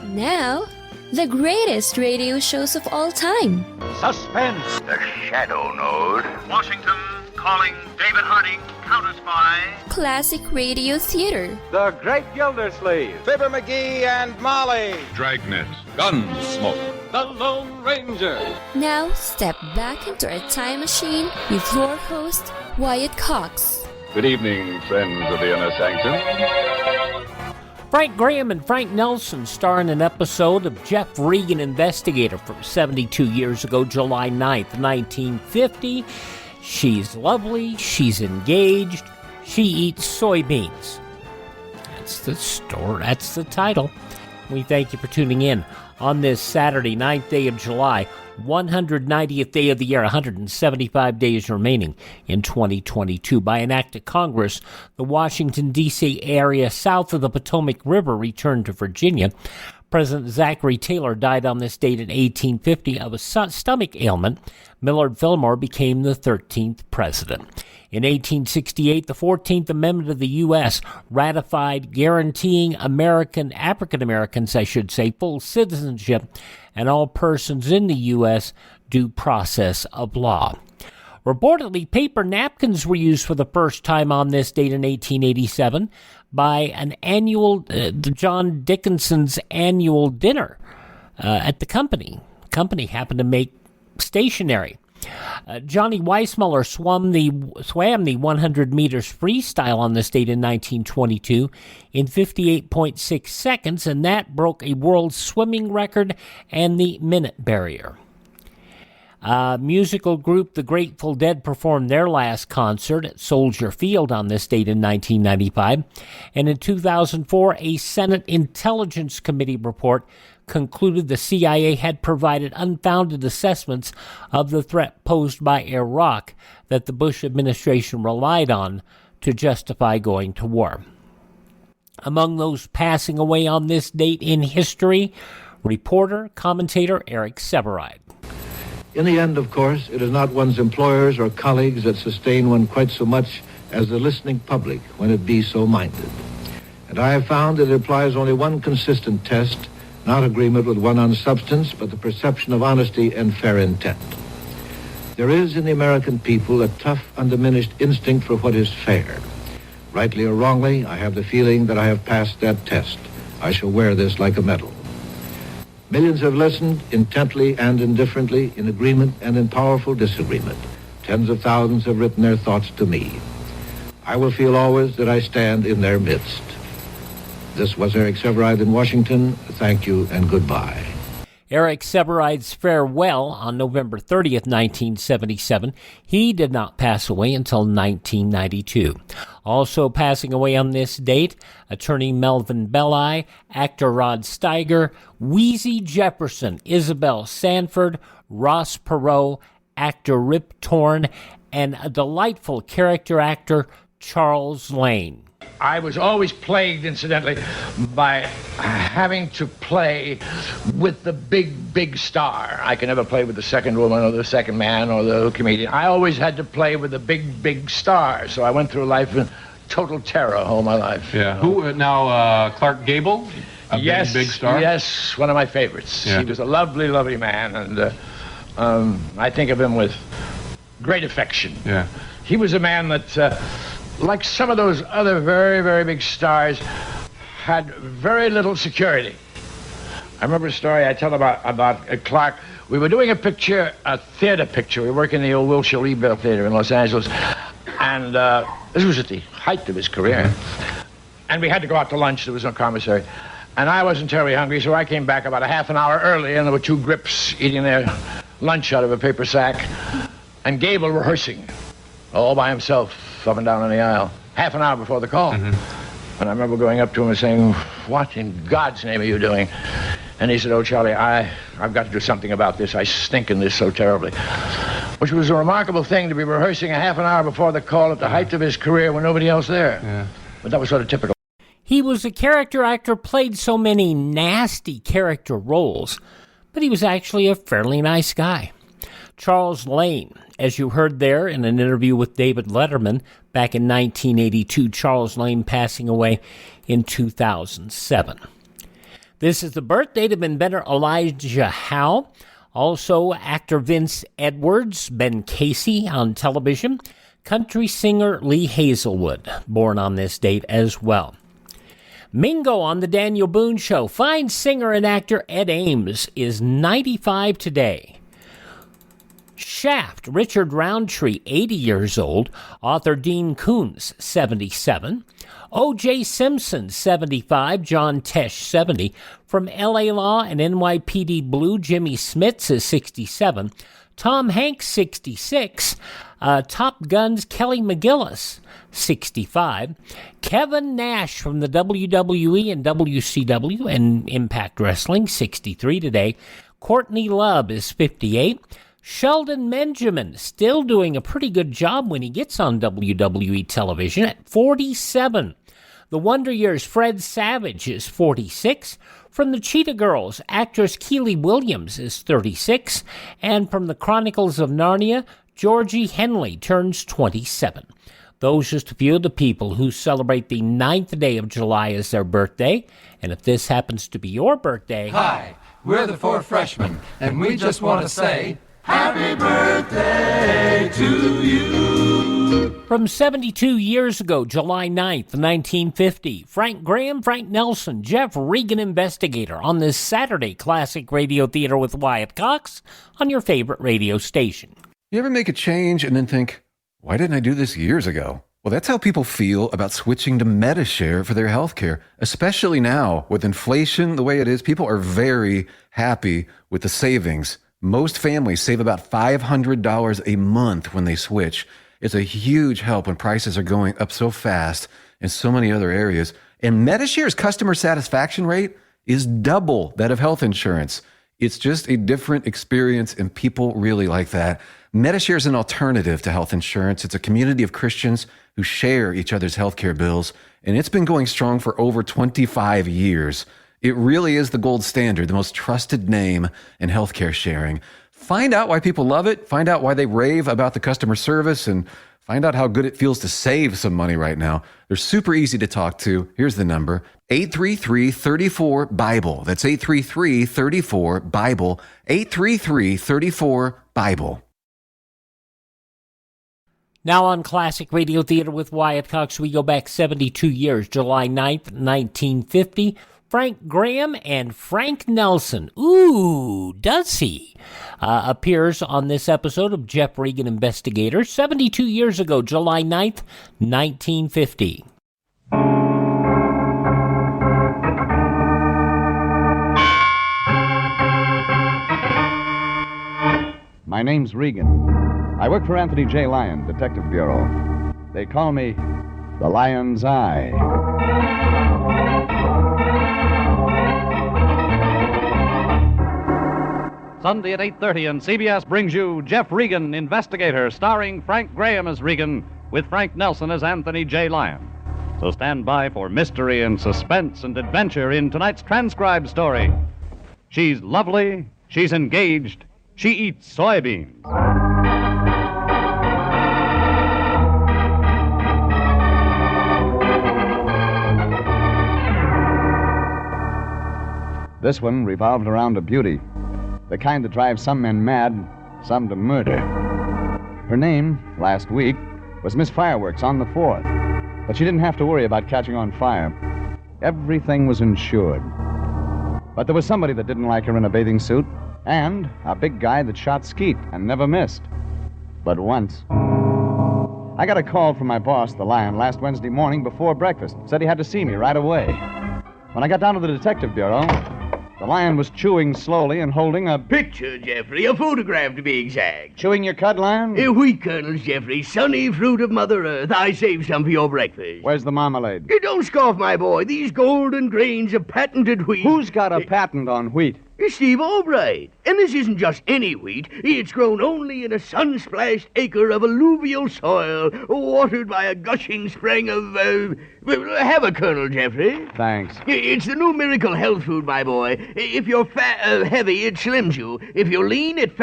Now, the greatest radio shows of all time. Suspense. The Shadow Node. Washington calling David Harding, counter-spy. Classic radio theater. The Great Gildersleeve. Fibber McGee and Molly. Dragnet. Gunsmoke. The Lone Ranger. Now, step back into a time machine with your host, Wyatt Cox. Good evening, friends of the Inner Sanctum. Frank Graham and Frank Nelson star in an episode of Jeff-Regan-Investigator from 72 years ago, July 9th, 1950. She's lovely, she's engaged, she eats soybeans. That's the story, that's the title. We thank you for tuning in on this Saturday, 9th day of July, 190th day of the year, 175 days remaining in 2022. By an act of Congress, the Washington, D.C. area south of the Potomac River returned to Virginia. President Zachary Taylor died on this date in 1850 of a stomach ailment. Millard Fillmore became the 13th president. In 1868, the 14th Amendment of the U.S. ratified guaranteeing African Americans, full citizenship and all persons in the U.S. due process of law. Reportedly, paper napkins were used for the first time on this date in 1887 by an annual, John Dickinson's annual dinner at the company. The company happened to make stationery. Johnny Weissmuller swam the 100 meters freestyle on this date in 1922 in 58.6 seconds, and that broke a world swimming record and the minute barrier. Musical group The Grateful Dead performed their last concert at Soldier Field on this date in 1995, and in 2004, a Senate Intelligence Committee report concluded the CIA had provided unfounded assessments of the threat posed by Iraq that the Bush administration relied on to justify going to war. Among those passing away on this date in history, reporter, commentator Eric Sevareid. In the end, of course, it is not one's employers or colleagues that sustain one quite so much as the listening public when it be so minded. And I have found that it applies only one consistent test, not agreement with one on substance, but the perception of honesty and fair intent. There is in the American people a tough, undiminished instinct for what is fair. Rightly or wrongly, I have the feeling that I have passed that test. I shall wear this like a medal. Millions have listened, intently and indifferently, in agreement and in powerful disagreement. Tens of thousands have written their thoughts to me. I will feel always that I stand in their midst. This was Eric Sevareid in Washington. Thank you and goodbye. Eric Sevareid's farewell on November 30th, 1977. He did not pass away until 1992. Also passing away on this date, attorney Melvin Belli, actor Rod Steiger, Wheezy Jefferson, Isabel Sanford, Ross Perot, actor Rip Torn, and a delightful character actor, Charles Lane. I was always plagued, incidentally, by having to play with the big star. I could never play with the second woman or the second man or the comedian. I always had to play with the big star. So I went through life in total terror all my life. Yeah. Who now? Clark Gable? Yes, big star? Yes, one of my favorites. Yeah. He was a lovely man, and I think of him with great affection. Yeah. He was a man that... like some of those other very big stars, had very little security. I remember a story I tell about Clark. We were doing a theater picture. We were working in the old Wilshire Rebuild Theater in Los Angeles. And this was at the height of his career. And we had to go out to lunch. There was no commissary. And I wasn't terribly hungry, so I came back about a half an hour early, and there were two grips eating their lunch out of a paper sack. And Gable rehearsing, all by himself, up and down on the aisle, half an hour before the call. Mm-hmm. And I remember going up to him and saying, "What in God's name are you doing?" And he said, "Oh, Charlie, I've got to do something about this. I stink in this so terribly." Which was a remarkable thing, to be rehearsing a half an hour before the call at the height of his career when nobody else there. Yeah. But that was sort of typical. He was a character actor, played so many nasty character roles, but he was actually a fairly nice guy. Charles Lane, as you heard there in an interview with David Letterman back in 1982, Charles Lane passing away in 2007. This is the birth date of inventor Elijah Howe. Also, actor Vince Edwards, Ben Casey on television. Country singer Lee Hazelwood, born on this date as well. Mingo on the Daniel Boone Show. Fine singer and actor Ed Ames is 95 today. Shaft, Richard Roundtree, 80 years old. Author Dean Koontz, 77. O.J. Simpson, 75. John Tesh, 70. From L.A. Law and NYPD Blue, Jimmy Smits is 67. Tom Hanks, 66. Top Gun's Kelly McGillis, 65. Kevin Nash from the WWE and WCW and Impact Wrestling, 63 today. Courtney Love is 58. Sheldon Benjamin, still doing a pretty good job when he gets on WWE television, at 47. The Wonder Years' Fred Savage is 46. From the Cheetah Girls, actress Keely Williams is 36. And from the Chronicles of Narnia, Georgie Henley turns 27. Those just a few of the people who celebrate the 9th day of July as their birthday. And if this happens to be your birthday... Hi, we're the 4 freshmen, and we just want to say... Happy birthday to you. From 72 years ago, July 9th, 1950, Frank Graham, Frank Nelson, Jeff-Regan-Investigator on this Saturday Classic Radio Theater with Wyatt Cox on your favorite radio station. You ever make a change and then think, why didn't I do this years ago? Well, that's how people feel about switching to Medishare for their health care, especially now with inflation the way it is. People are very happy with the savings. Most families save about $500 a month when they switch. It's a huge help when prices are going up so fast in so many other areas. And Medishare's customer satisfaction rate is double that of health insurance. It's just a different experience, and people really like that. Medishare is an alternative to health insurance. It's a community of Christians who share each other's healthcare bills, and it's been going strong for over 25 years. It really is the gold standard, the most trusted name in healthcare sharing. Find out why people love it. Find out why they rave about the customer service, and find out how good it feels to save some money right now. They're super easy to talk to. Here's the number, 833-34-BIBLE. That's 833-34-BIBLE, 833-34-BIBLE. Now on Classic Radio Theater with Wyatt Cox, we go back 72 years, July 9th, 1950. Frank Graham and Frank Nelson. Ooh, does he? Appears on this episode of Jeff Regan Investigator 72 years ago, July 9th, 1950. My name's Reagan. I work for Anthony J. Lyon, Detective Bureau. They call me the Lion's Eye. Sunday at 8:30, and CBS brings you Jeff Regan, Investigator, starring Frank Graham as Regan, with Frank Nelson as Anthony J. Lyon. So stand by for mystery and suspense and adventure in tonight's transcribed story. She's lovely, she's engaged, she eats soybeans. This one revolved around a beauty. The kind that drives some men mad, some to murder. Her name, last week, was Miss Fireworks on the 4th. But she didn't have to worry about catching on fire. Everything was insured. But there was somebody that didn't like her in a bathing suit, and a big guy that shot skeet and never missed. But once. I got a call from my boss, the Lion, last Wednesday morning before breakfast. Said he had to see me right away. When I got down to the Detective Bureau, the Lion was chewing slowly and holding a picture, Jeffrey. A photograph, to be exact. Chewing your cud, Lion? Wheat kernels, Jeffrey. Sunny fruit of Mother Earth. I saved some for your breakfast. Where's the marmalade? Don't scoff, my boy. These golden grains of patented wheat. Who's got a patent on wheat? Steve Albright. And this isn't just any wheat. It's grown only in a sun-splashed acre of alluvial soil, watered by a gushing spring of, have a kernel, Jeffrey. Thanks. It's the new miracle health food, my boy. If you're heavy, it slims you. If you're lean, it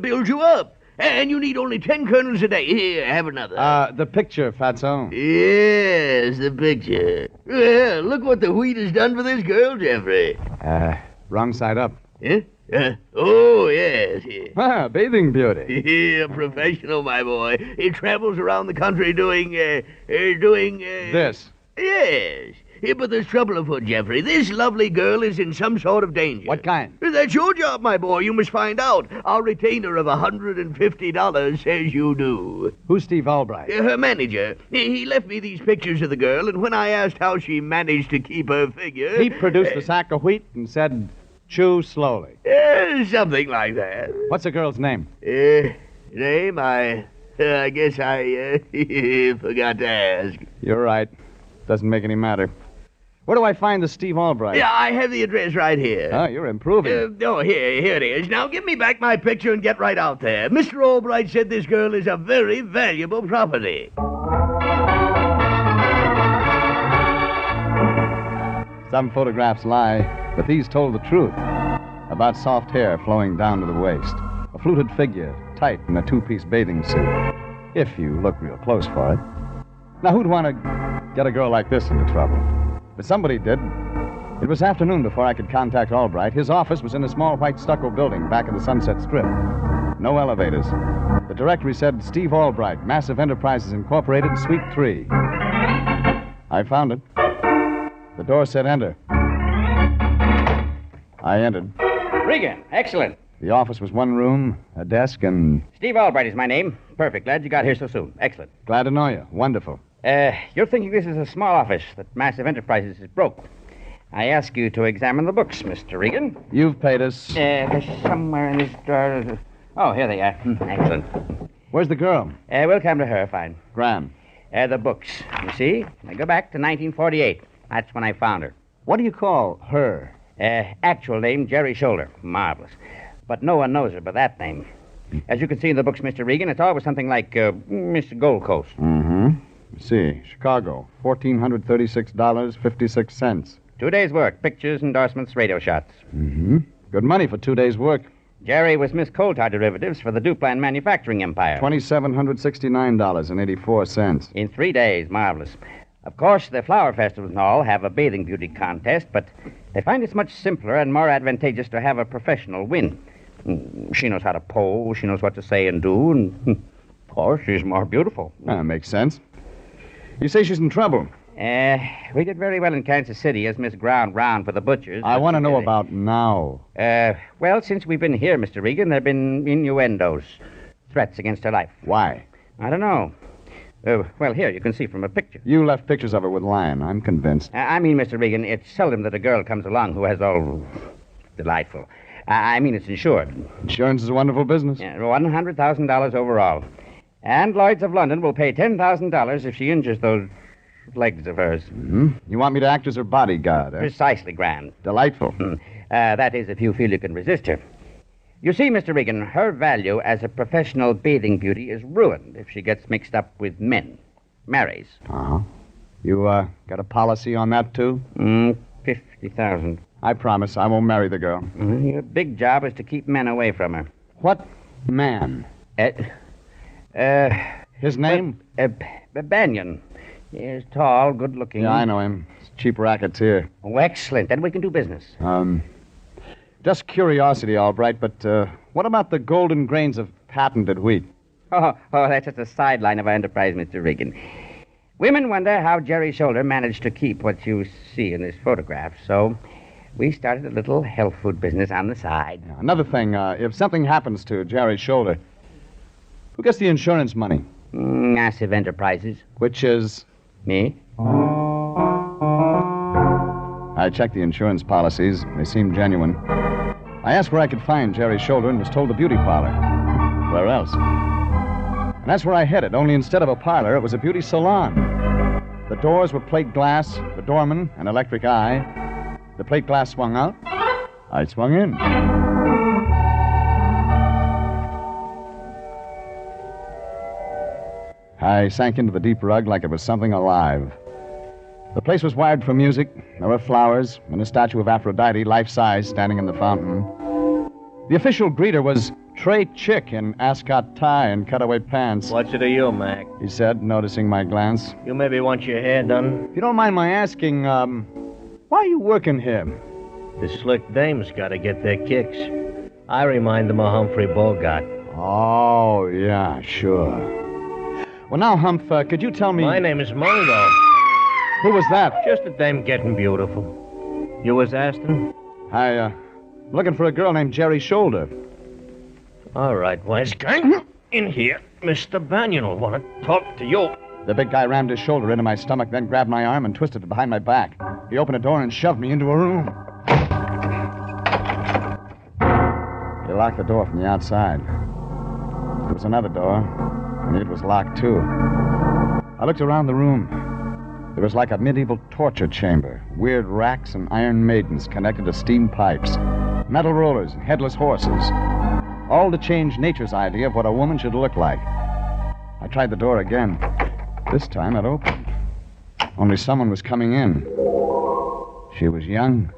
builds you up. And you need only 10 kernels a day. Here, have another. The picture, Fatso. Yes, the picture. Well, look what the wheat has done for this girl, Jeffrey. Wrong side up. Eh? Oh, yes. Ah, bathing beauty. Yeah, professional, my boy. He travels around the country doing. This. Yes. Yeah, but there's trouble afoot, Jeffrey. This lovely girl is in some sort of danger. What kind? That's your job, my boy. You must find out. Our retainer of $150 says you do. Who's Steve Albright? Her manager. He left me these pictures of the girl, and when I asked how she managed to keep her figure... He produced a sack of wheat and said, chew slowly. Something like that. What's the girl's name? Name? I guess I forgot to ask. You're right. Doesn't make any matter. Where do I find the Steve Albright? Yeah, I have the address right here. Oh, you're improving. Here it is. Now give me back my picture and get right out there. Mr. Albright said this girl is a very valuable property. Some photographs lie, but these told the truth. About soft hair flowing down to the waist. A fluted figure, tight in a two-piece bathing suit. If you look real close for it. Now, who'd want to get a girl like this into trouble? But somebody did. It was afternoon before I could contact Albright. His office was in a small white stucco building back of the Sunset Strip. No elevators. The directory said Steve Albright, Massive Enterprises Incorporated, Suite 3. I found it. The door said enter. I entered. Regan, excellent. The office was one room, a desk, and... Steve Albright is my name. Perfect. Glad you got here so soon. Excellent. Glad to know you. Wonderful. You're thinking this is a small office, that Massive Enterprises is broke. I ask you to examine the books, Mr. Regan. You've paid us. They're somewhere in this drawer. Oh, here they are. Excellent. Where's the girl? We'll come to her, fine. Grand. The books. You see? I go back to 1948. That's when I found her. What do you call her? Actual name, Jerry Shoulder. Marvelous. But no one knows her by that name. As you can see in the books, Mr. Regan, it's always something like Mr. Gold Coast. Mm-hmm. See, Chicago, $1,436.56. 2 days' work. Pictures, endorsements, radio shots. Mm-hmm. Good money for 2 days' work. Jerry was Miss Coal Tar Derivatives for the Duplan Manufacturing Empire. $2,769.84. In 3 days. Marvelous. Of course, the flower festivals and all have a bathing beauty contest, but they find it's much simpler and more advantageous to have a professional win. She knows how to pose, she knows what to say and do, and, of course, she's more beautiful. Makes sense. You say she's in trouble. We did very well in Kansas City as Miss Ground Round for the butchers. I want to know about now. Well, since we've been here, Mr. Regan, there have been innuendos, threats against her life. Why? I don't know. Well, here, you can see from a picture. You left pictures of her with Lion. I'm convinced. I mean, Mr. Regan, it's seldom that a girl comes along who has all... delightful. I mean, it's insured. Insurance is a wonderful business. Yeah, $100,000 overall. And Lloyd's of London will pay $10,000 if she injures those legs of hers. Mm-hmm. You want me to act as her bodyguard, eh? Precisely, Grand. Delightful. That is, if you feel you can resist her. You see, Mr. Regan, her value as a professional bathing beauty is ruined if she gets mixed up with men. Marries. Uh-huh. You, got a policy on that, too? $50,000. I promise I won't marry the girl. Your big job is to keep men away from her. What man? His name? Banyan. He's tall, good-looking. Yeah, I know him. It's cheap rackets here. Oh, excellent. Then we can do business. Just curiosity, Albright, but what about the golden grains of patented wheat? Oh, that's just a sideline of our enterprise, Mr. Regan. Women wonder how Jerry Shoulder managed to keep what you see in this photograph, so we started a little health food business on the side. Yeah, another thing, if something happens to Jerry's shoulder, who gets the insurance money? Massive Enterprises. Which is? Me. I checked the insurance policies. They seemed genuine. I asked where I could find Jerry's shoulder and was told the beauty parlor. Where else? And that's where I headed, only instead of a parlor, it was a beauty salon. The doors were plate glass, the doorman, an electric eye. The plate glass swung out. I swung in. I sank into the deep rug like it was something alive. The place was wired for music. There were flowers and a statue of Aphrodite, life-size, standing in the fountain. The official greeter was Trey Chick in ascot tie and cutaway pants. What's it to you, Mac? He said, noticing my glance. You maybe want your hair done? If you don't mind my asking, why are you working here? The slick dames gotta get their kicks. I remind them of Humphrey Bogart. Oh, yeah, sure. Well, now, Humph, could you tell me... My name is Mungo. Who was that? Just a dame getting beautiful. You was Aston? I'm looking for a girl named Jerry Shoulder. All right, wise guy. In here. Mr. Banyan will want to talk to you. The big guy rammed his shoulder into my stomach, then grabbed my arm and twisted it behind my back. He opened a door and shoved me into a room. He locked the door from the outside. There was another door, and it was locked, too. I looked around the room. It was like a medieval torture chamber. Weird racks and iron maidens connected to steam pipes. Metal rollers and headless horses. All to change nature's idea of what a woman should look like. I tried the door again. This time it opened. Only someone was coming in. She was young.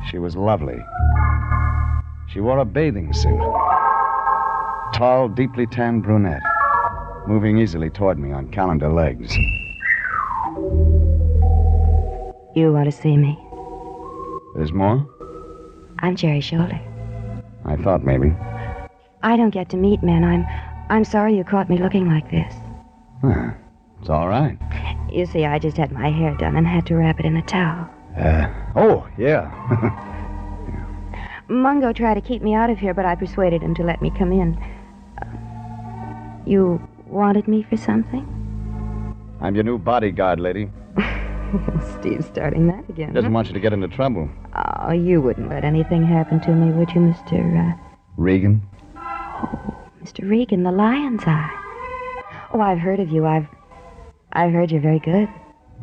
She was lovely. She wore a bathing suit. Tall, deeply tanned brunette, moving easily toward me on calendar legs. You want to see me? There's more? I'm Jerry Shoulder. I thought maybe. I don't get to meet men. I'm sorry you caught me looking like this. It's all right. You see, I just had my hair done and had to wrap it in a towel. Oh, yeah. Mungo tried to keep me out of here, but I persuaded him to let me come in. You wanted me for something? I'm your new bodyguard, lady. Steve's starting that again. He doesn't want you to get into trouble. Oh, you wouldn't let anything happen to me, would you, Mr. Reagan? Oh, Mr. Reagan, the lion's eye. Oh, I've heard of you. I've heard you're very good.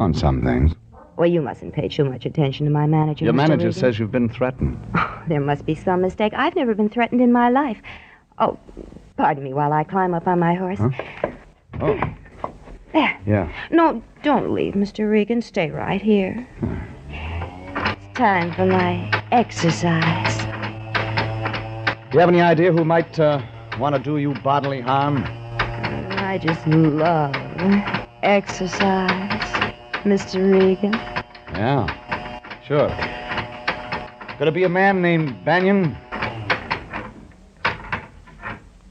On some things. Well, you mustn't pay too much attention to my manager, Your Mr. manager Reagan. says you've been threatened. Oh, there must be some mistake. I've never been threatened in my life. Oh, pardon me while I climb up on my horse. Huh? Oh. There. Yeah. No, don't leave, Mr. Regan. Stay right here. It's time for my exercise. Do you have any idea who might want to do you bodily harm? I just love exercise, Mr. Regan. Yeah, sure. Could it be a man named Banyan?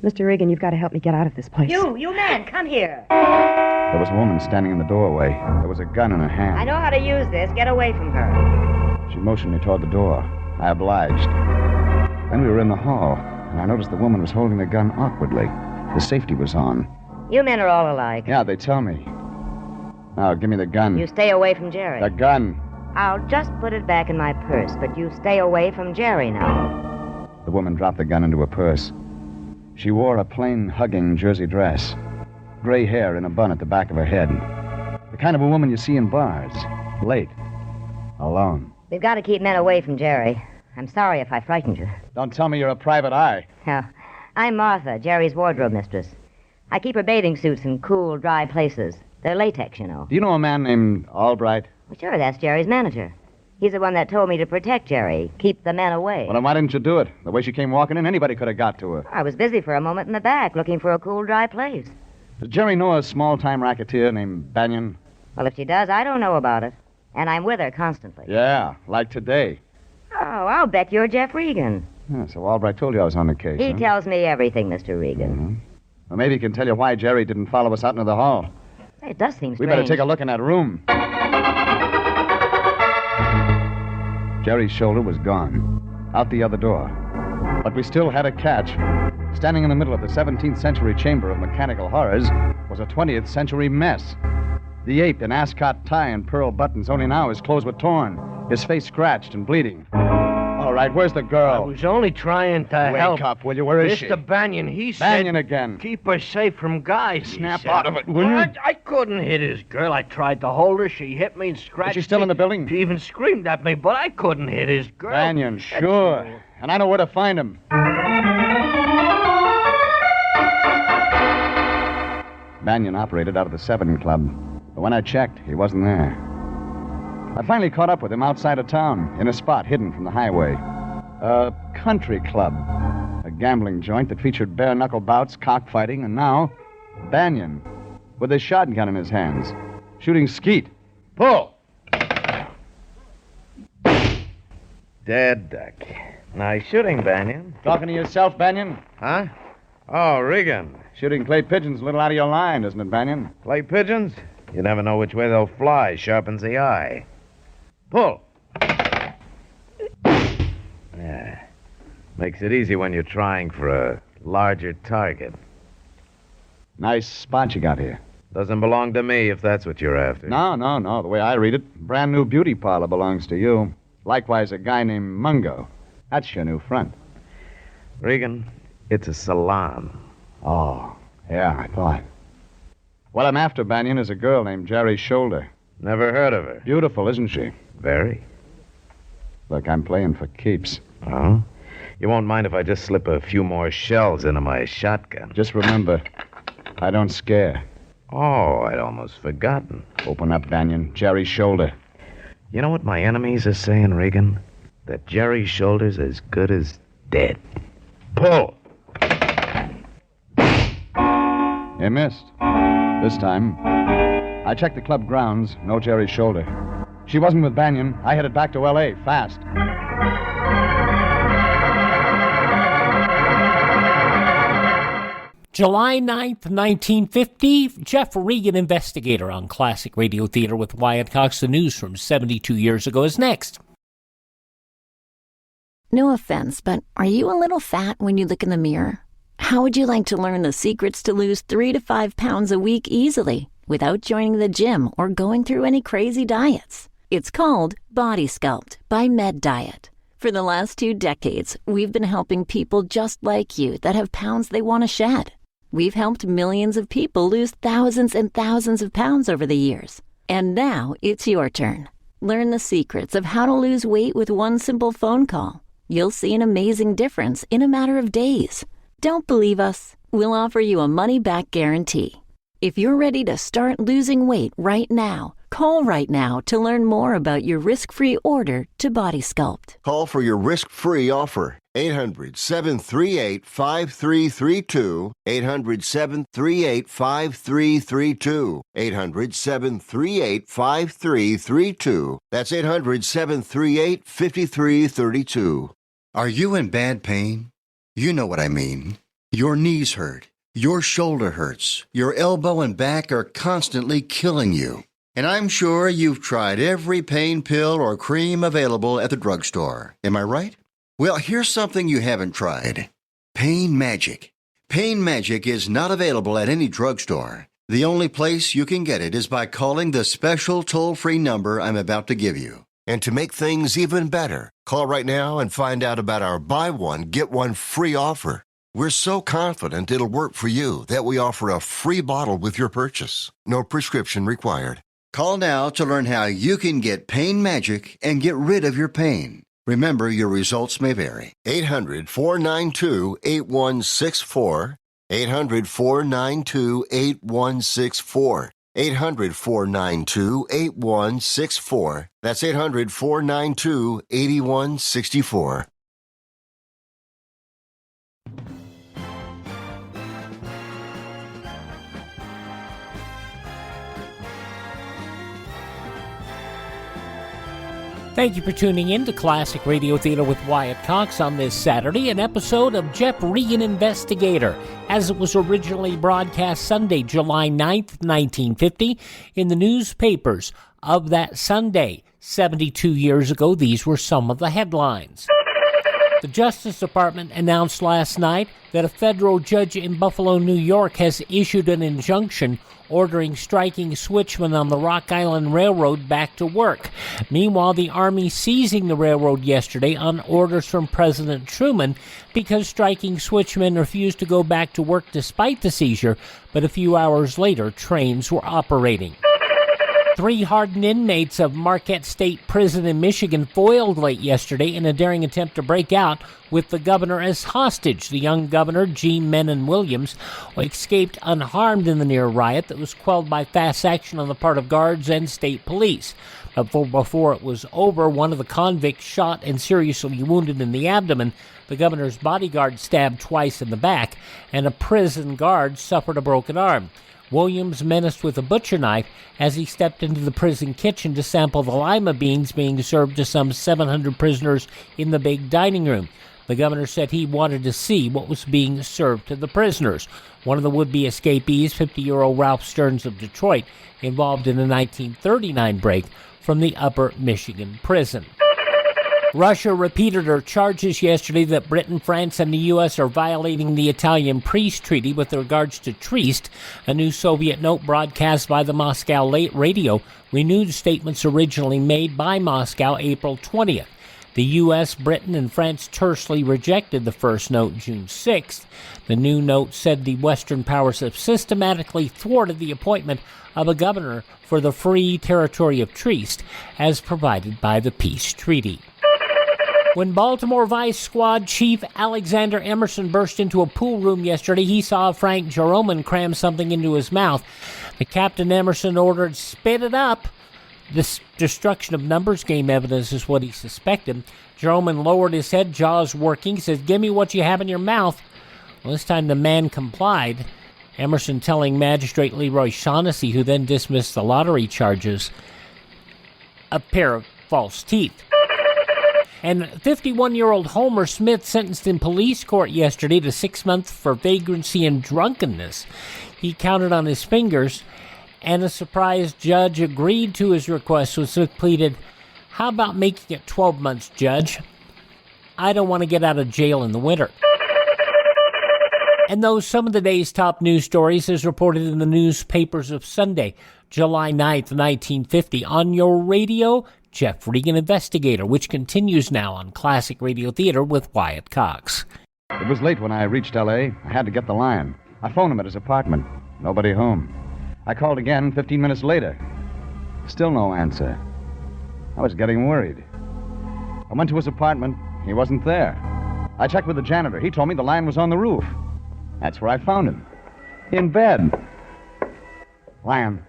Mr. Regan, you've got to help me get out of this place. You man, come here. There was a woman standing in the doorway. There was a gun in her hand. I know how to use this. Get away from her. She motioned me toward the door. I obliged. Then we were in the hall, and I noticed the woman was holding the gun awkwardly. The safety was on. You men are all alike. Yeah, they tell me. Now, give me the gun. You stay away from Jerry. The gun. I'll just put it back in my purse, but you stay away from Jerry now. The woman dropped the gun into her purse. She wore a plain, hugging jersey dress. Gray hair in a bun at the back of her head. The kind of a woman you see in bars. Late. Alone. We've got to keep men away from Jerry. I'm sorry if I frightened you. Don't tell me you're a private eye. Yeah. I'm Martha, Jerry's wardrobe mistress. I keep her bathing suits in cool, dry places. They're latex, you know. Do you know a man named Albright? Well, sure, that's Jerry's manager. He's the one that told me to protect Jerry, keep the men away. Well, then why didn't you do it? The way she came walking in, anybody could have got to her. I was busy for a moment in the back, looking for a cool, dry place. Does Jerry know a small-time racketeer named Banyan? Well, if she does, I don't know about it. And I'm with her constantly. Yeah, like today. Oh, I'll bet you're Jeff Regan. Yeah, so Albright told you I was on the case, He huh? tells me everything, Mr. Regan. Mm-hmm. Well, maybe he can tell you why Jerry didn't follow us out into the hall. It does seem We strange. better take a look in that room. Jerry's shoulder was gone. Out the other door. But we still had a catch. Standing in the middle of the 17th century chamber of mechanical horrors was a 20th century mess. The ape in ascot tie and pearl buttons, only now his clothes were torn, his face scratched and bleeding. All right, where's the girl? I was only trying to help. Wake up, will you? Where is she? Mr. Banyan, he said... Banyan again. Keep her safe from guys. Snap he said. out of it, will you? I couldn't hit his girl. I tried to hold her. She hit me and scratched me. Is she still in the building? She even screamed at me, but I couldn't hit his girl. Banyan, sure. And I know where to find him. Banyan operated out of the 7 Club. But when I checked, he wasn't there. I finally caught up with him outside of town, in a spot hidden from the highway. A country club. A gambling joint that featured bare-knuckle bouts, cockfighting, and now, Banyan, with a shotgun in his hands, shooting skeet. Pull! Dead duck. Nice shooting, Banyan. Talking to yourself, Banyan? Huh? Oh, Reagan. Shooting clay pigeons a little out of your line, isn't it, Banyan? Clay pigeons? You never know which way they'll fly. Sharpens the eye. Pull. Yeah. Makes it easy when you're trying for a larger target. Nice spot you got here. Doesn't belong to me if that's what you're after. No. The way I read it, brand new beauty parlor belongs to you. Likewise, a guy named Mungo. That's your new front. Reagan, it's a salon. Oh, yeah, I thought. What I'm after, Banyan, is a girl named Jerry Shoulder. Never heard of her. Beautiful, isn't she? Very. Look, I'm playing for keeps. Oh? You won't mind if I just slip a few more shells into my shotgun? Just remember, I don't scare. Oh, I'd almost forgotten. Open up, Banyan. Jerry Shoulder. You know what my enemies are saying, Reagan? That Jerry Shoulder's as good as dead. Pull! You missed. This time. I checked the club grounds. No Jerry Shoulder. She wasn't with Banyan. I headed back to L.A. fast. July 9th, 1950, Jeff Regan, investigator on Classic Radio Theater with Wyatt Cox. The news from 72 years ago is next. No offense, but are you a little fat when you look in the mirror? How would you like to learn the secrets to lose 3 to 5 pounds a week easily without joining the gym or going through any crazy diets? It's called Body Sculpt by Med Diet. For the last 2 decades, we've been helping people just like you that have pounds they want to shed. We've helped millions of people lose thousands and thousands of pounds over the years. And now it's your turn. Learn the secrets of how to lose weight with one simple phone call. You'll see an amazing difference in a matter of days. Don't believe us? We'll offer you a money-back guarantee. If you're ready to start losing weight right now, call right now to learn more about your risk-free order to Body Sculpt. Call for your risk-free offer. 800-738-5332. 800-738-5332. 800-738-5332. That's 800-738-5332. Are you in bad pain? You know what I mean. Your knees hurt. Your shoulder hurts. Your elbow and back are constantly killing you. And I'm sure you've tried every pain pill or cream available at the drugstore. Am I right? Well, here's something you haven't tried. Pain Magic. Pain Magic is not available at any drugstore. The only place you can get it is by calling the special toll-free number I'm about to give you. And to make things even better, call right now and find out about our buy one, get one free offer. We're so confident it'll work for you that we offer a free bottle with your purchase. No prescription required. Call now to learn how you can get Pain Magic and get rid of your pain. Remember, your results may vary. 800-492-8164. 800-492-8164. 800-492-8164. That's 800-492-8164. Thank you for tuning in to Classic Radio Theater with Wyatt Cox on this Saturday, an episode of Jeff Regan Investigator, as it was originally broadcast Sunday, July 9th, 1950, in the newspapers of that Sunday. 72 years ago, these were some of the headlines. The Justice Department announced last night that a federal judge in Buffalo, New York, has issued an injunction ordering striking switchmen on the Rock Island Railroad back to work. Meanwhile, the Army seizing the railroad yesterday on orders from President Truman because striking switchmen refused to go back to work despite the seizure, but a few hours later, trains were operating. 3 hardened inmates of Marquette State Prison in Michigan foiled late yesterday in a daring attempt to break out with the governor as hostage. The young governor, G. Menon Williams, escaped unharmed in the near riot that was quelled by fast action on the part of guards and state police. But before it was over, one of the convicts shot and seriously wounded in the abdomen. The governor's bodyguard stabbed twice in the back, and a prison guard suffered a broken arm. Williams menaced with a butcher knife as he stepped into the prison kitchen to sample the lima beans being served to some 700 prisoners in the big dining room. The governor said he wanted to see what was being served to the prisoners. One of the would-be escapees, 50-year-old Ralph Stearns of Detroit, involved in a 1939 break from the Upper Michigan prison. Russia repeated her charges yesterday that Britain, France, and the U.S. are violating the Italian peace treaty with regards to Trieste. A new Soviet note broadcast by the Moscow radio renewed statements originally made by Moscow April 20th. The U.S., Britain, and France tersely rejected the first note June 6th. The new note said the Western powers have systematically thwarted the appointment of a governor for the Free Territory of Trieste, as provided by the peace treaty. When Baltimore Vice Squad Chief Alexander Emerson burst into a pool room yesterday, he saw Frank Jeroman cram something into his mouth. The Captain Emerson ordered, "Spit it up." This destruction of numbers game evidence is what he suspected. Jeroman lowered his head, jaws working. He says, "Give me what you have in your mouth." Well, this time the man complied, Emerson telling Magistrate Leroy Shaughnessy, who then dismissed the lottery charges, a pair of false teeth. And 51-year-old Homer Smith sentenced in police court yesterday to 6 months for vagrancy and drunkenness. He counted on his fingers, and a surprised judge agreed to his request. So Smith pleaded, "How about making it 12 months, Judge? I don't want to get out of jail in the winter." And those some of the day's top news stories as reported in the newspapers of Sunday, July 9th, 1950. On your radio, Jeff Regan Investigator, which continues now on Classic Radio Theater with Wyatt Cox. It was late when I reached L.A. I had to get the Lion. I phoned him at his apartment. Nobody home. I called again 15 minutes later. Still no answer. I was getting worried. I went to his apartment. He wasn't there. I checked with the janitor. He told me the Lion was on the roof. That's where I found him. In bed. Lion.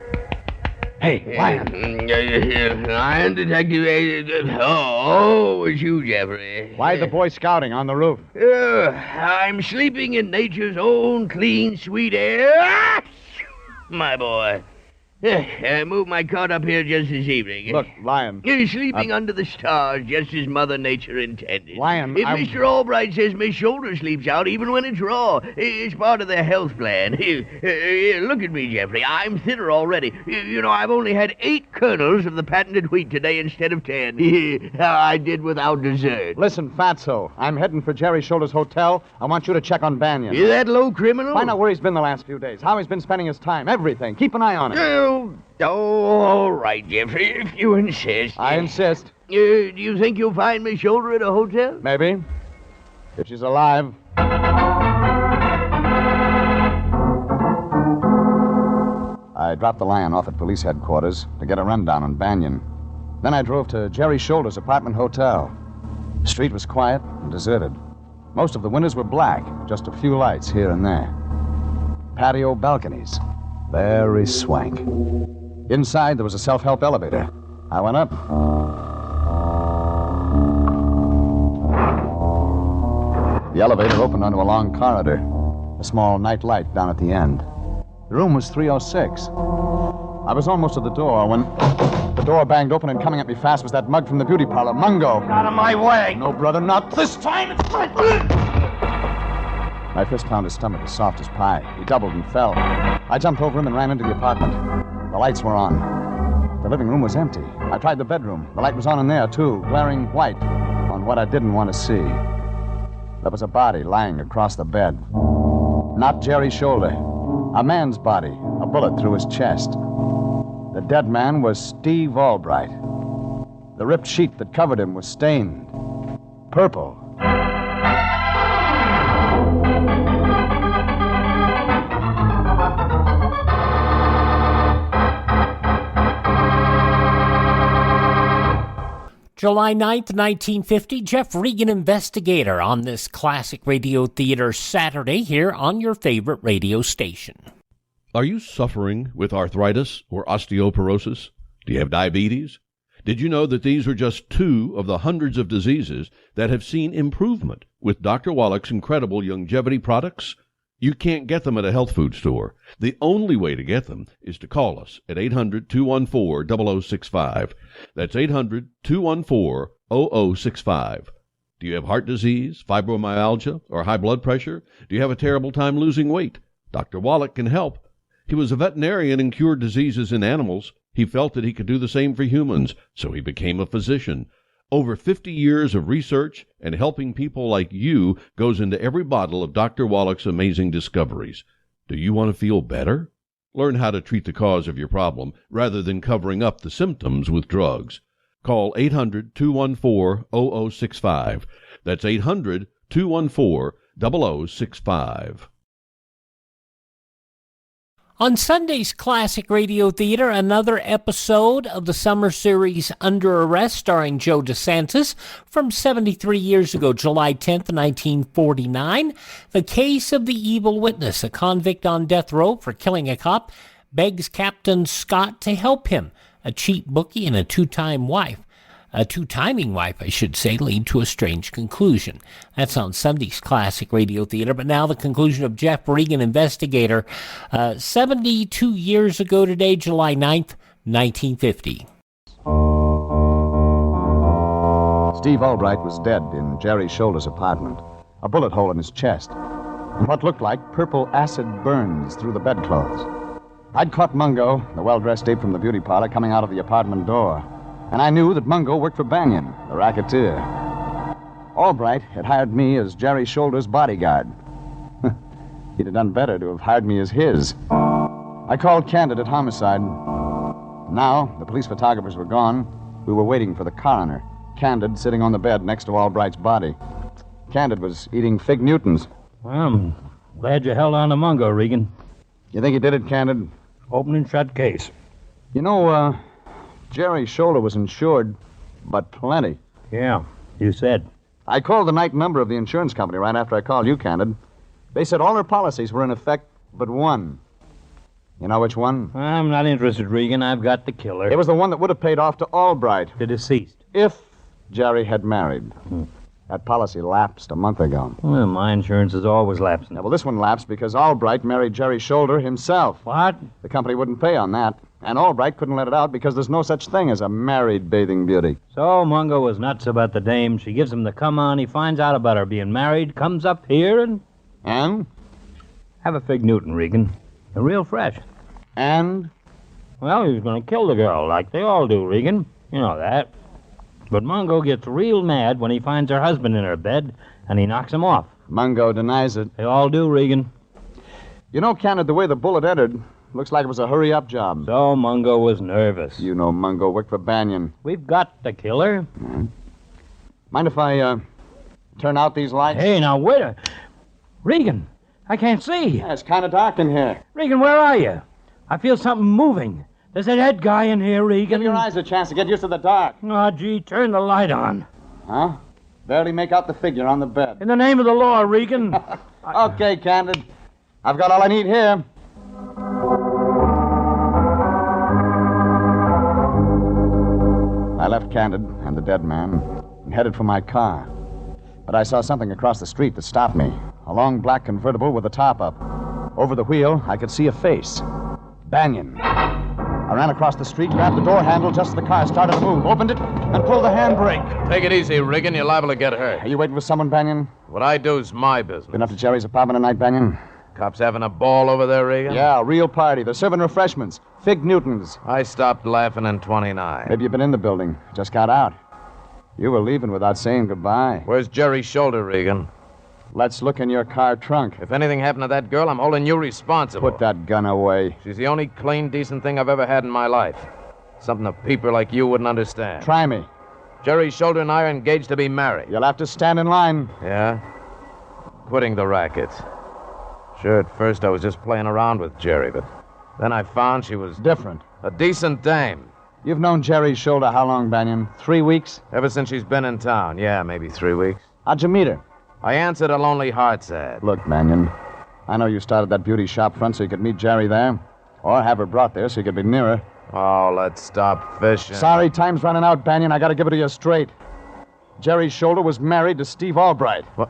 Hey, Lion. Lion Detective. Oh, it's you, Jeffrey. Why the Boy Scouting on the roof? I'm sleeping in nature's own clean, sweet air. My boy. I moved my cot up here just this evening. Look, Lion. You're sleeping under the stars, just as Mother Nature intended. Lion, If Mr. Albright says Miss Shoulder sleeps out even when it's raw, it's part of their health plan. Look at me, Jeffrey. I'm thinner already. You know, I've only had 8 kernels of the patented wheat today instead of 10. I did without dessert. Listen, Fatso, I'm heading for Jerry Shoulder's hotel. I want you to check on Banyan. Is that low criminal? Find out where he's been the last few days, how he's been spending his time, everything. Keep an eye on him. Oh, all right, Jeffrey, if you insist. I insist. Do you think you'll find Miss Shoulder at a hotel? Maybe. If she's alive. I dropped the Lion off at police headquarters to get a rundown on Banyan. Then I drove to Jerry Shoulder's apartment hotel. The street was quiet and deserted. Most of the windows were black, just a few lights here and there. Patio balconies. Very swank. Inside, there was a self-help elevator. I went up. The elevator opened onto a long corridor. A small night light down at the end. The room was 306. I was almost at the door when the door banged open, and coming at me fast was that mug from the beauty parlor, Mungo. Out of my way! No, brother, not this time. It's my... My fist found his stomach as soft as pie. He doubled and fell. I jumped over him and ran into the apartment. The lights were on. The living room was empty. I tried the bedroom. The light was on in there, too, glaring white on what I didn't want to see. There was a body lying across the bed. Not Jerry Shoulder. A man's body, a bullet through his chest. The dead man was Steve Albright. The ripped sheet that covered him was stained purple. July 9th, 1950, Jeff Regan Investigator on this Classic Radio Theater Saturday here on your favorite radio station. Are you suffering with arthritis or osteoporosis? Do you have diabetes? Did you know that these are just 2 of the hundreds of diseases that have seen improvement with Dr. Wallach's incredible longevity products? You can't get them at a health food store. The only way to get them is to call us at 800-214-0065. That's 800-214-0065. Do you have heart disease, fibromyalgia, or high blood pressure? Do you have a terrible time losing weight? Dr. Wallach can help. He was a veterinarian and cured diseases in animals. He felt that he could do the same for humans, so he became a physician. Over 50 years of research and helping people like you goes into every bottle of Dr. Wallach's amazing discoveries. Do you want to feel better? Learn how to treat the cause of your problem rather than covering up the symptoms with drugs. Call 800-214-0065. That's 800-214-0065. On Sunday's Classic Radio Theater, another episode of the summer series Under Arrest, starring Joe DeSantis, from 73 years ago, July 10th, 1949. The case of the evil witness, a convict on death row for killing a cop, begs Captain Scott to help him. A cheap bookie and a two-timing wife, lead to a strange conclusion. That's on Sunday's Classic Radio Theater. But now the conclusion of Jeff Regan, Investigator, 72 years ago today, July 9th, 1950. Steve Albright was dead in Jerry Shoulder's apartment, a bullet hole in his chest, and what looked like purple acid burns through the bedclothes. I'd caught Mungo, the well-dressed ape from the beauty parlor, coming out of the apartment door. And I knew that Mungo worked for Banyan, the racketeer. Albright had hired me as Jerry Shoulder's bodyguard. He'd have done better to have hired me as his. I called Candid at Homicide. Now, the police photographers were gone. We were waiting for the coroner, Candid sitting on the bed next to Albright's body. Candid was eating Fig Newtons. Well, I'm glad you held on to Mungo, Regan. You think he did it, Candid? Open and shut case. You know, Jerry Shoulder was insured, but plenty. Yeah, you said. I called the night number of the insurance company right after I called you, Candid. They said all their policies were in effect but one. You know which one? I'm not interested, Regan. I've got the killer. It was the one that would have paid off to Albright. The deceased. If Jerry had married. That policy lapsed a month ago. Well, my insurance is always lapsing. Yeah, well, this one lapsed because Albright married Jerry Shoulder himself. What? The company wouldn't pay on that. And Albright couldn't let it out because there's no such thing as a married bathing beauty. So Mungo was nuts about the dame. She gives him the come on. He finds out about her being married, comes up here and... And? Have a Fig Newton, Regan. They're real fresh. And? Well, he was going to kill the girl, like they all do, Regan. You know that. But Mungo gets real mad when he finds her husband in her bed, and he knocks him off. Mungo denies it. They all do, Regan. You know, Candid, the way the bullet entered... Looks like it was a hurry-up job. So Mungo was nervous. You know Mungo worked for Banyan. We've got the killer. Mind if I, turn out these lights? Hey, now, wait a... Regan, I can't see. Yeah, it's kind of dark in here. Regan, where are you? I feel something moving. There's a dead guy in here, Regan. Give your eyes a chance to get used to the dark. Oh, gee, turn the light on. Huh? Barely make out the figure on the bed. In the name of the law, Regan. Okay, Candid. I've got all I need here. I left Candid and the dead man and headed for my car. But I saw something across the street that stopped me. A long black convertible with the top up. Over the wheel, I could see a face. Banyan. I ran across the street, grabbed the door handle just as the car started to move, opened it, and pulled the handbrake. Take it easy, Regan. You're liable to get hurt. Are you waiting for someone, Banyan? What I do is my business. Been up to Jerry's apartment tonight, Banyan? Cops having a ball over there, Regan? Yeah, a real party. They're serving refreshments. Fig Newtons. I stopped laughing in 29. Maybe you've been in the building. Just got out. You were leaving without saying goodbye. Where's Jerry Shoulder, Regan? Let's look in your car trunk. If anything happened to that girl, I'm holding you responsible. Put that gun away. She's the only clean, decent thing I've ever had in my life. Something a peeper like you wouldn't understand. Try me. Jerry Shoulder and I are engaged to be married. You'll have to stand in line. Yeah? Quitting the racket. Sure, at first I was just playing around with Jerry, but then I found she was... different. A decent dame. You've known Jerry Shoulder how long, Banyan? 3 weeks? Ever since she's been in town. Yeah, maybe 3 weeks. How'd you meet her? I answered a lonely heart's ad. Look, Banyan, I know you started that beauty shop front so you could meet Jerry there, or have her brought there so you could be nearer. Oh, let's stop fishing. Sorry, time's running out, Banyan. I gotta give it to you straight. Jerry Shoulder was married to Steve Albright. What?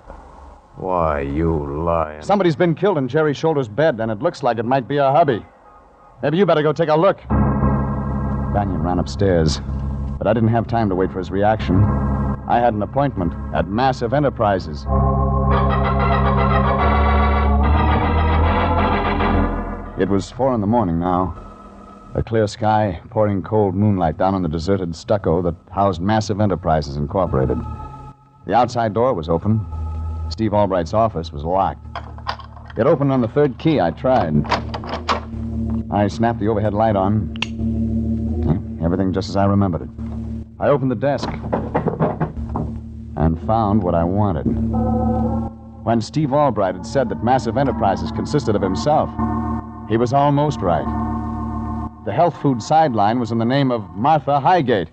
Why, you lying. Somebody's been killed in Jerry Shoulder's bed, and it looks like it might be a hubby. Maybe you better go take a look. Banyan ran upstairs, but I didn't have time to wait for his reaction. I had an appointment at Massive Enterprises. It was 4 a.m. now. A clear sky, pouring cold moonlight down on the deserted stucco that housed Massive Enterprises Incorporated. The outside door was open. Steve Albright's office was locked. It opened on the third key. I tried. I snapped the overhead light on. Everything just as I remembered it. I opened the desk and found what I wanted. When Steve Albright had said that Massive Enterprises consisted of himself, he was almost right. The health food sideline was in the name of Martha Highgate.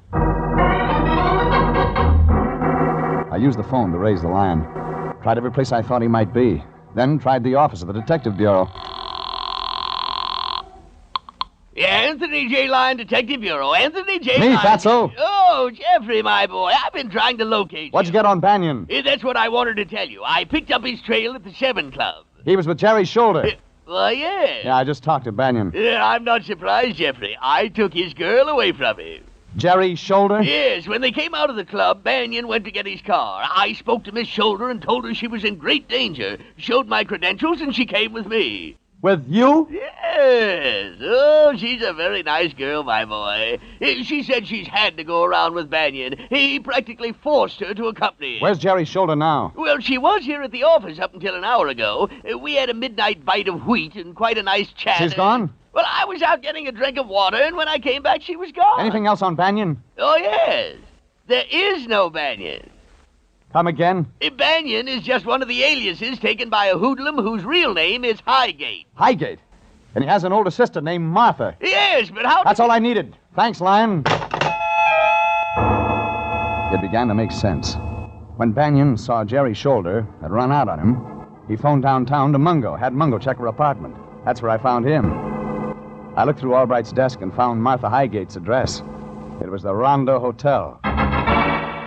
I used the phone to raise the line. Tried every place I thought he might be. Then tried the office of the Detective Bureau. Yeah, Anthony J. Lyon, Detective Bureau. Anthony J. Me, Lyon. Fatso. Oh, Jeffrey, my boy. I've been trying to locate What'd you get on Banyan? That's what I wanted to tell you. I picked up his trail at the 7 Club. He was with Jerry Shoulder. Well, yeah. Yeah, I just talked to Banyan. Yeah, I'm not surprised, Jeffrey. I took his girl away from him. Jerry Shoulder? Yes, when they came out of the club, Banyan went to get his car. I spoke to Miss Shoulder and told her she was in great danger. Showed my credentials, and she came with me. With you? Yes. Oh, she's a very nice girl, my boy. She said she's had to go around with Banyan. He practically forced her to accompany him. Where's Jerry Shoulder now? Well, she was here at the office up until an hour ago. We had a midnight bite of wheat and quite a nice chat. She's gone? Well, I was out getting a drink of water, and when I came back, she was gone. Anything else on Banyan? Oh, yes. There is no Banyan. Come again? Banyan is just one of the aliases taken by a hoodlum whose real name is Highgate. Highgate? And he has an older sister named Martha. Yes, but how... That's all I needed. Thanks, Lyon. It began to make sense. When Banyan saw Jerry Shoulder had run out on him, he phoned downtown to Mungo, had Mungo check her apartment. That's where I found him. I looked through Albright's desk and found Martha Highgate's address. It was the Ronda Hotel.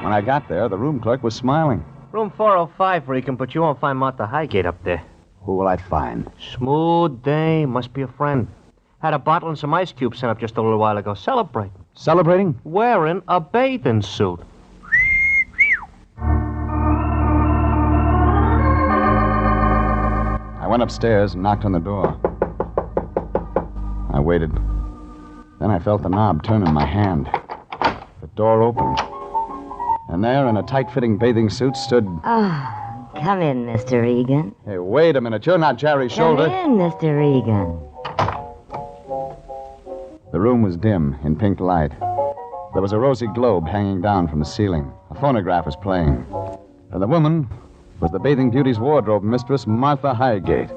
When I got there, the room clerk was smiling. Room 405, Regan, but you won't find Martha Highgate up there. Who will I find? Smooth day. Must be a friend. Had a bottle and some ice cubes sent up just a little while ago. Celebrating. Celebrating? Wearing a bathing suit. I went upstairs and knocked on the door. I waited. Then I felt the knob turn in my hand. The door opened. And there, in a tight-fitting bathing suit, stood... Oh, come in, Mr. Regan. Hey, wait a minute. You're not Jerry Shoulder. Come in, Mr. Regan. The room was dim, in pink light. There was a rosy globe hanging down from the ceiling. A phonograph was playing. And the woman was the bathing beauty's wardrobe mistress, Martha Highgate.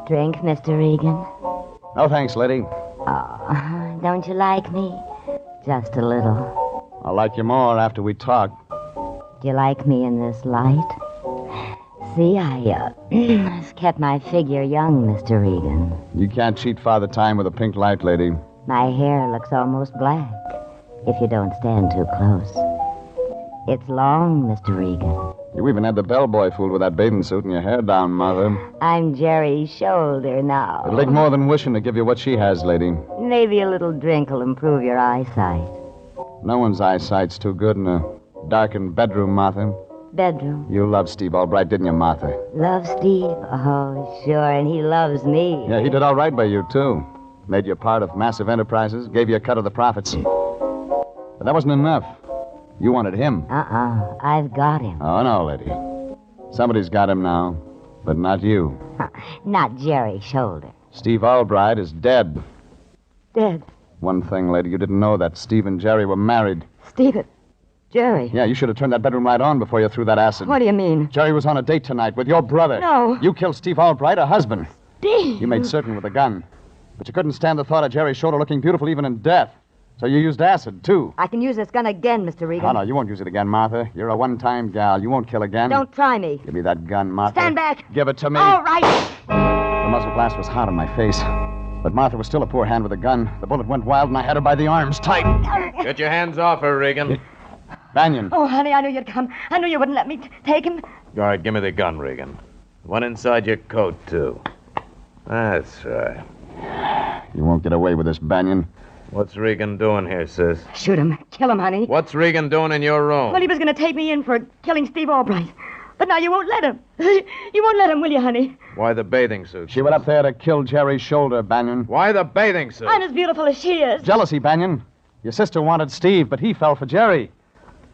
Drink, Mr. Regan. No thanks, lady. Oh, don't you like me? Just a little. I'll like you more after we talk. Do you like me in this light? See, I kept my figure young, Mr. Regan. You can't cheat Father Time with a pink light, lady. My hair looks almost black, if you don't stand too close. It's long, Mr. Regan. You even had the bellboy fooled with that bathing suit and your hair down, Mother. I'm Jerry Shoulder now. It'll take more than wishing to give you what she has, lady. Maybe a little drink will improve your eyesight. No one's eyesight's too good in a darkened bedroom, Martha. Bedroom. You loved Steve Albright, didn't you, Martha? Love Steve? Oh, sure, and he loves me. Yeah, he did all right by you, too. Made you part of Massive Enterprises, gave you a cut of the profits. But that wasn't enough. You wanted him. I've got him. Oh, no, lady. Somebody's got him now, but not you. Not Jerry Shoulder. Steve Albright is dead. Dead? One thing, lady, you didn't know that Steve and Jerry were married. Steve? Jerry? Yeah, you should have turned that bedroom light on before you threw that acid. What do you mean? Jerry was on a date tonight with your brother. No. You killed Steve Albright, her husband. Steve? You made certain with a gun. But you couldn't stand the thought of Jerry Shoulder looking beautiful even in death. So you used acid, too. I can use this gun again, Mr. Regan. Oh, no, you won't use it again, Martha. You're a one-time gal. You won't kill again. Don't try me. Give me that gun, Martha. Stand back. Give it to me. All right. The muzzle blast was hot on my face. But Martha was still a poor hand with a gun. The bullet went wild, and I had her by the arms tight. Get your hands off her, Regan. Banyan. Oh, honey, I knew you'd come. I knew you wouldn't let me take him. All right, give me the gun, Regan. One inside your coat, too. That's right. You won't get away with this, Banyan. What's Regan doing here, sis? Shoot him. Kill him, honey. What's Regan doing in your room? Well, he was going to take me in for killing Steve Albright. But now you won't let him. You won't let him, will you, honey? Why the bathing suit? She went up there to kill Jerry's shoulder, Banyan. Why the bathing suit? I'm as beautiful as she is. Jealousy, Banyan. Your sister wanted Steve, but he fell for Jerry.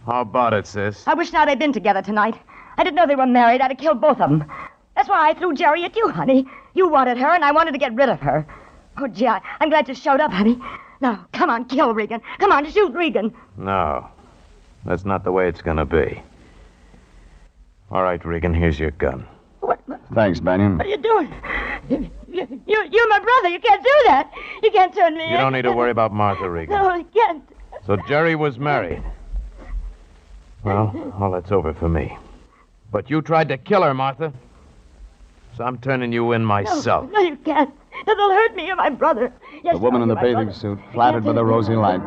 How about it, sis? I wish now they'd been together tonight. I didn't know they were married. I'd have killed both of them. That's why I threw Jerry at you, honey. You wanted her, and I wanted to get rid of her. Oh, gee, I'm glad you showed up, honey. Now, come on, kill Regan. Come on, shoot Regan. No. That's not the way it's gonna be. All right, Regan, here's your gun. Thanks, Banyan. What are you doing? You're my brother. You can't do that. You can't turn me in. You don't need to worry about Martha, Regan. No, you can't. So Jerry was married. Well, all that's over for me. But you tried to kill her, Martha. So I'm turning you in myself. No, you can't. They'll hurt me. You're my brother. Yes, The woman in the you're my bathing brother. suit, flattered by the rosy light,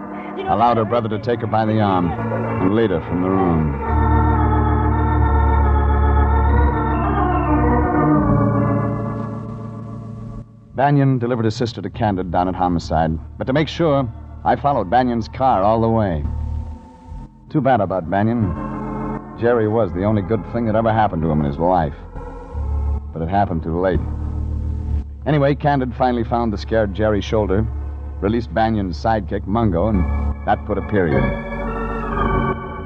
allowed her brother to take her by the arm and lead her from the room. Banyan delivered his sister to Candid down at Homicide. But to make sure, I followed Banyan's car all the way. Too bad about Banyan. Jerry was the only good thing that ever happened to him in his life. But it happened too late. Anyway, Candid finally found the scared Jerry's shoulder, released Banyan's sidekick, Mungo, and that put a period.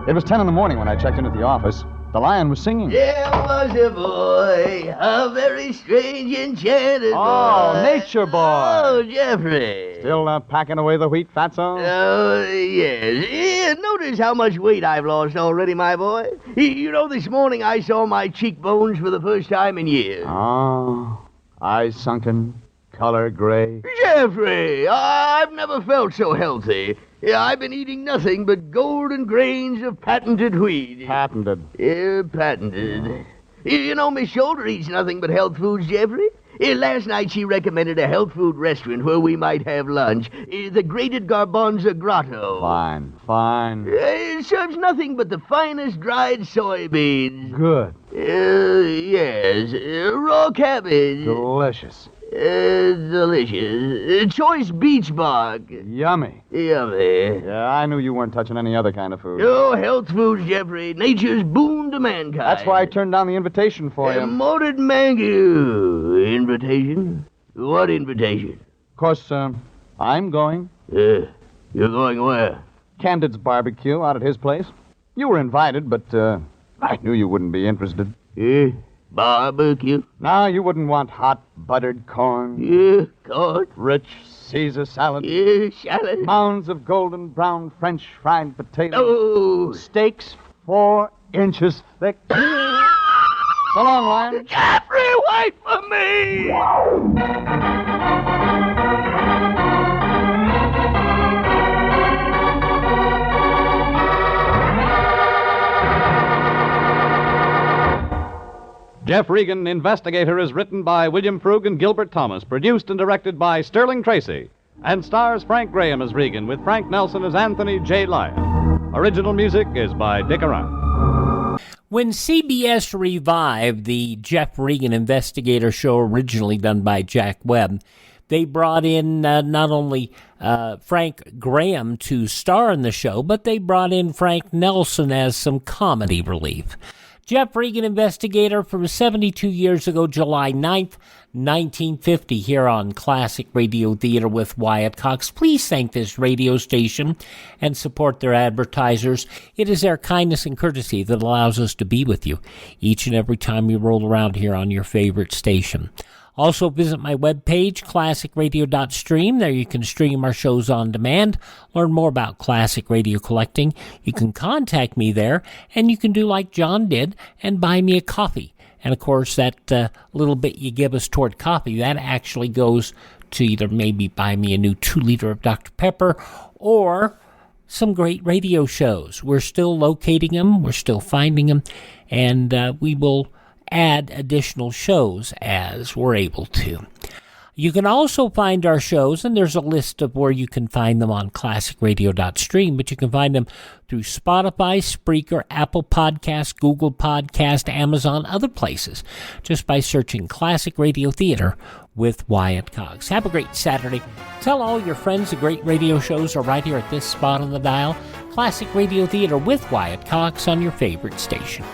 It was 10 in the morning when I checked in at the office. The lion was singing. There was a boy, a very strange, enchanted boy. Oh, nature boy. Oh, Jeffrey. Still packing away the wheat, Fatso? Oh, yes. Yeah, notice how much weight I've lost already, my boy. You know, this morning I saw my cheekbones for the first time in years. Oh, eyes sunken, color gray. Jeffrey, I've never felt so healthy. Yeah, I've been eating nothing but golden grains of patented wheat. Patented. Yeah, patented. You know, Miss Shoulder eats nothing but health foods, Jeffrey. Last night she recommended a health food restaurant where we might have lunch. The Grated Garbanzo Grotto. Fine. It serves nothing but the finest dried soybeans. Good. Yes. Raw cabbage. Delicious. Delicious. Choice beech bark. Yummy. Yummy. Yeah, I knew you weren't touching any other kind of food. Oh, health foods, Jeffrey. Nature's boon to mankind. That's why I turned down the invitation for you. Moated mango. Invitation? What invitation? Of course, I'm going. You're going where? Candid's barbecue out at his place. You were invited, but I knew you wouldn't be interested. Barbecue? No, you wouldn't want hot buttered corn. Yeah, corn. Rich Caesar salad. Yeah, salad. Mounds of golden brown French fried potatoes. Oh. Steaks 4 inches thick. So long, Lion. Jeffrey, wait for me! Jeff Regan, Investigator, is written by William Frug and Gilbert Thomas, produced and directed by Sterling Tracy, and stars Frank Graham as Regan, with Frank Nelson as Anthony J. Lyon. Original music is by Dick Arant. When CBS revived the Jeff Regan Investigator show, originally done by Jack Webb, they brought in not only Frank Graham to star in the show, but they brought in Frank Nelson as some comedy relief. Jeff Regan Investigator from 72 years ago, July 9th, 1950, here on Classic Radio Theater with Wyatt Cox. Please thank this radio station and support their advertisers. It is their kindness and courtesy that allows us to be with you each and every time you roll around here on your favorite station. Also, visit my webpage, classicradio.stream. There you can stream our shows on demand, learn more about classic radio collecting. You can contact me there, and you can do like John did and buy me a coffee. And, of course, that little bit you give us toward coffee, that actually goes to either maybe buy me a new 2-liter of Dr. Pepper or some great radio shows. We're still locating them. We're still finding them. And we will add additional shows as we're able to. You can also find our shows, and there's a list of where you can find them on classicradio.stream, but you can find them through Spotify, Spreaker, Apple Podcasts, Google Podcast, Amazon, other places, just by searching Classic Radio Theater with Wyatt Cox. Have a great Saturday. Tell all your friends the great radio shows are right here at this spot on the dial. Classic Radio Theater with Wyatt Cox on your favorite station.